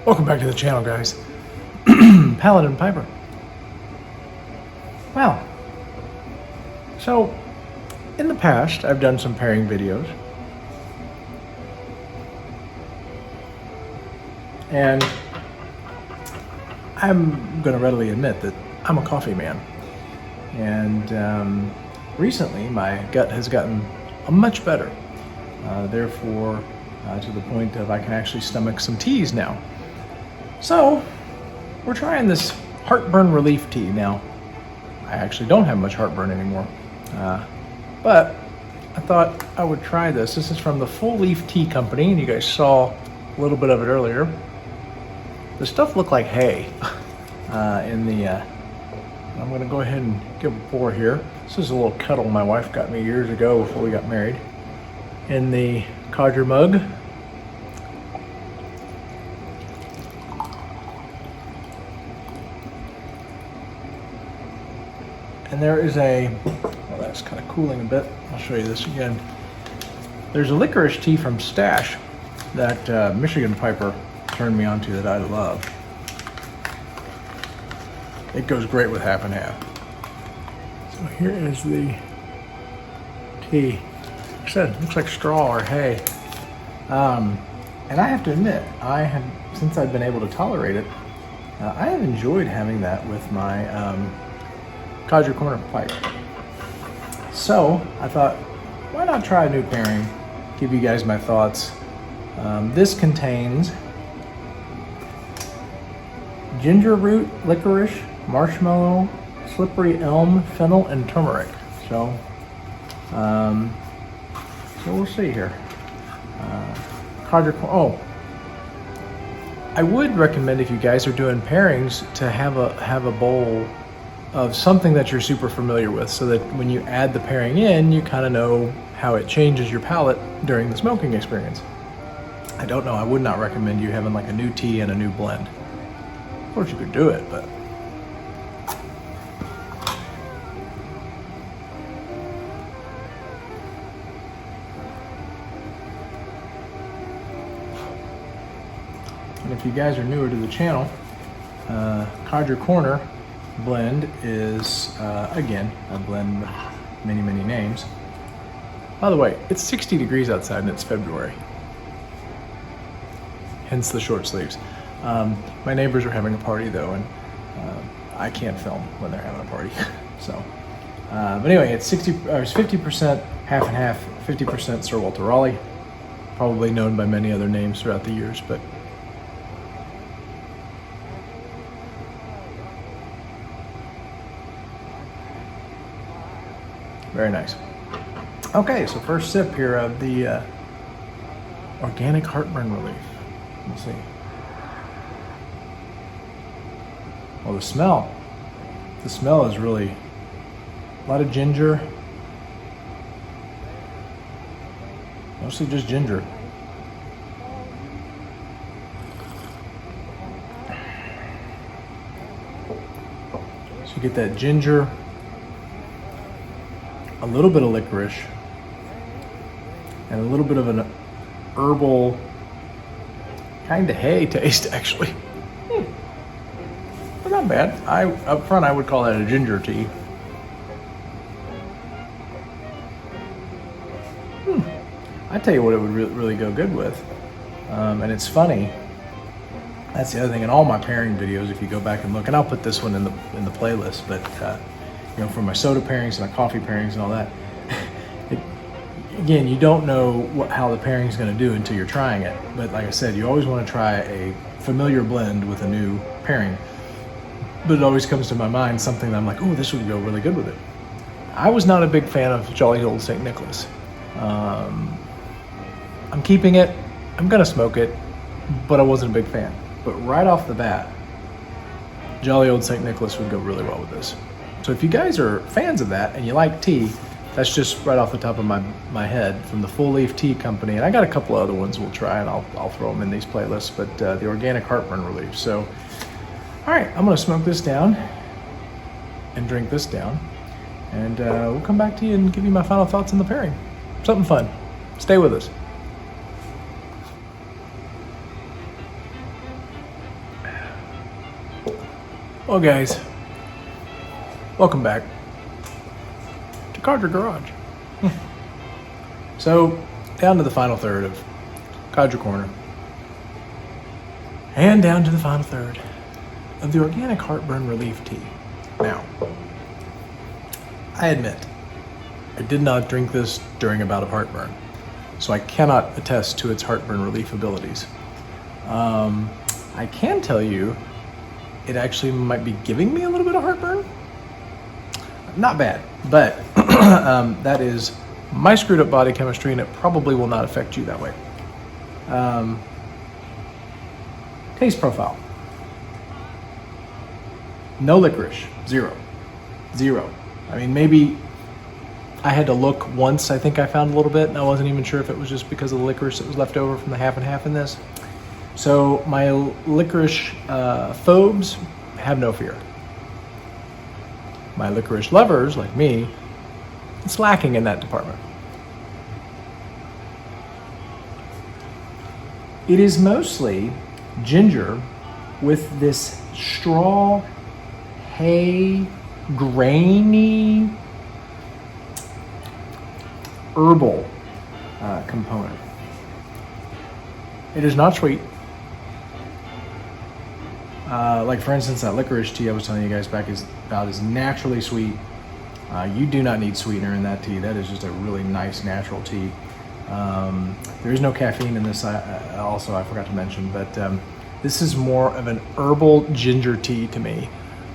Welcome back to the channel, guys. Paladin Piper. Well, so in the past, I've done some pairing videos. And I'm going to readily admit that I'm a coffee man. And recently, my gut has gotten much better. Therefore, to the point of I can actually stomach some teas now. So, we're trying this heartburn relief tea. Now, I actually don't have much heartburn anymore. But I thought I would try this. This is from the Full Leaf Tea Company, and you guys saw a little bit of it earlier. The stuff looked like hay I'm going to go ahead and give a pour here. This is a little kettle my wife got me years ago before we got married. In the codger mug. And there is well, that's kind of cooling a bit. I'll show you this again. There's a licorice tea from Stash that Michigan Piper turned me onto that I love. It goes great with half and half. So here is the tea. Like I said, it looks like straw or hay. And I have to admit, since I've been able to tolerate it, I have enjoyed having that with my Codger Corner pipe. So I thought, why not try a new pairing? Give you guys my thoughts. This contains ginger root, licorice, marshmallow, slippery elm, fennel, and turmeric. So we'll see here. I would recommend, if you guys are doing pairings, to have a bowl of something that you're super familiar with, so that when you add the pairing in, you kind of know how it changes your palate during the smoking experience. I don't know, I would not recommend you having like a new tea and a new blend. Of course you could do it, but and if you guys are newer to the channel, Codger Corner blend is, again, a blend with many, many names. By the way, it's 60 degrees outside and it's February. Hence the short sleeves. My neighbors are having a party though, and I can't film when they're having a party. So, but anyway, it's 50% half and half, 50% Sir Walter Raleigh, probably known by many other names throughout the years, but very nice. Okay, so first sip here of the organic heartburn relief. Let's see. Well, the smell is really a lot of ginger, mostly just ginger. So you get that ginger, a little bit of licorice, and a little bit of an herbal, kind of hay taste, actually. But not bad. Up front, I would call that a ginger tea. I tell you what it would really go good with. And it's funny. That's the other thing in all my pairing videos, if you go back and look, and I'll put this one in the playlist, but you know, for my soda pairings and my coffee pairings and all that, again, you don't know how the pairing is going to do until you're trying it. But like I said, you always want to try a familiar blend with a new pairing. But it always comes to my mind something that I'm like, oh, this would go really good with it. I was not a big fan of Jolly Old St. Nicholas. I'm keeping it. I'm going to smoke it, but I wasn't a big fan. But right off the bat, Jolly Old St. Nicholas would go really well with this. So if you guys are fans of that and you like tea, that's just right off the top of my head from the Full Leaf Tea Company. And I got a couple of other ones we'll try, and I'll throw them in these playlists, but the organic heartburn relief. So, all right, I'm gonna smoke this down and drink this down, and we'll come back to you and give you my final thoughts on the pairing. Something fun. Stay with us. Well, guys, welcome back to Codger Garage. So, down to the final third of Codger Corner, and down to the final third of the Organic Heartburn Relief Tea. Now, I admit, I did not drink this during a bout of heartburn, so I cannot attest to its heartburn relief abilities. I can tell you, it actually might be giving me a little bit of heartburn. Not bad, but that is my screwed up body chemistry, and it probably will not affect you that way. Taste profile. No licorice, zero. I mean, maybe I had to look once. I think I found a little bit, and I wasn't even sure if it was just because of the licorice that was left over from the half and half in this. So my licorice phobes have no fear. My licorice lovers, like me, it's lacking in that department. It is mostly ginger with this straw, hay, grainy, herbal component. It is not sweet. Like for instance, that licorice tea I was telling you guys back is about as naturally sweet. You do not need sweetener in that tea. That is just a really nice natural tea. There is no caffeine in this, also I forgot to mention, but this is more of an herbal ginger tea to me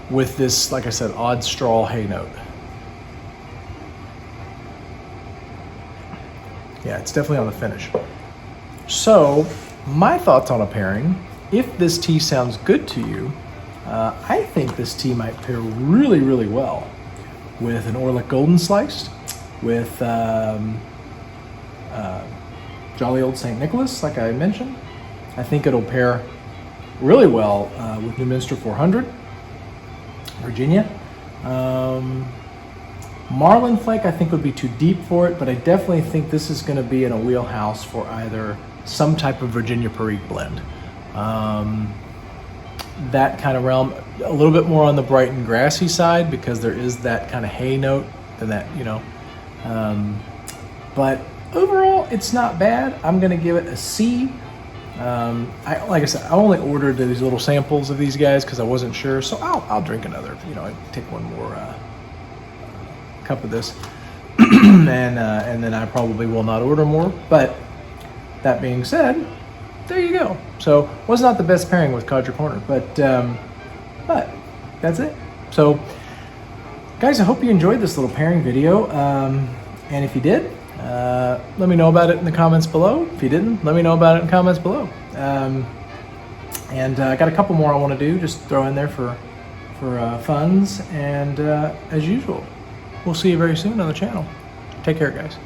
with this, like I said, odd straw hay note. Yeah, it's definitely on the finish. So, my thoughts on a pairing, if this tea sounds good to you, I think this tea might pair really, really well with an Orlick Golden Sliced, with Jolly Old St. Nicholas, like I mentioned. I think it'll pair really well with New Minster 400, Virginia. Marlin Flake I think would be too deep for it, but I definitely think this is going to be in a wheelhouse for either some type of Virginia Perique blend. That kind of realm, a little bit more on the bright and grassy side because there is that kind of hay note and that, you know. But overall, it's not bad. I'm going to give it a C. Like I said, I only ordered these little samples of these guys because I wasn't sure, so I'll drink another. You know, I'd take one more cup of this, and then I probably will not order more. But that being said, there you go. So was not the best pairing with Codger Corner, but that's it. So guys, I hope you enjoyed this little pairing video, and if you did, let me know about it in the comments below. If you didn't, let me know about it in the comments below. And I got a couple more I want to do, just throw in there for funs, and as usual, we'll see you very soon on the channel. Take care, guys.